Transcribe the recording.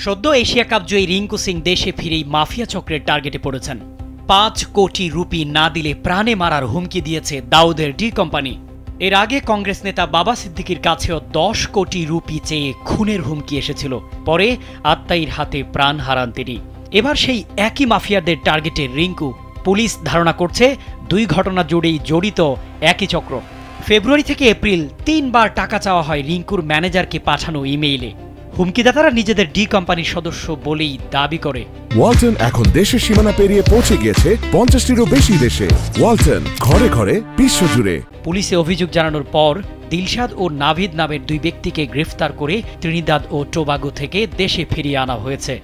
সদ্য Asia cup জয়ী রিঙ্কু সিং দেশে ফিরেই মাফিয়া চক্রের টার্গেটে পড়েছেন। ৫ কোটি রুপি না দিলে প্রাণে মারার হুমকি দিয়েছে দাউদের ডি কোম্পানি। এর আগে কংগ্রেস নেতা বাবা সিদ্দিকির কাছেও ১০ কোটি রুপি চেয়ে খুনের হুমকি এসেছিল। পরে আত্মাইর হাতে প্রাণ হারান তিনি। এবার সেই একই মাফিয়াদের টার্গেটে রিঙ্কু। পুলিশ ধারণা করছে ২ ঘটনা জুড়েই জড়িত একই চক্র। ফেব্রুয়ারি থেকে এপ্রিল ৩ বার টাকা চাওয়া হয় রিঙ্কুর ম্যানেজারকে পাঠানো ইমেইলে। হুমকিদাতারা নিজেদের ডি কোম্পানির সদস্য বলেই দাবি করে। ওয়ালটন এখন দেশের সীমানা পেরিয়ে পৌঁছে গিয়েছে ৫০টিরও বেশি দেশে। ওয়ালটন, ঘরে ঘরে, বিশ্বজুড়ে। পুলিশে অভিযোগ জানানোর পর দিলশাদ ও নাভিদ নামের ২ ব্যক্তিকে গ্রেফতার করে ত্রিনিদাদ ও টোবাগো থেকে দেশে ফিরিয়ে আনা হয়েছে।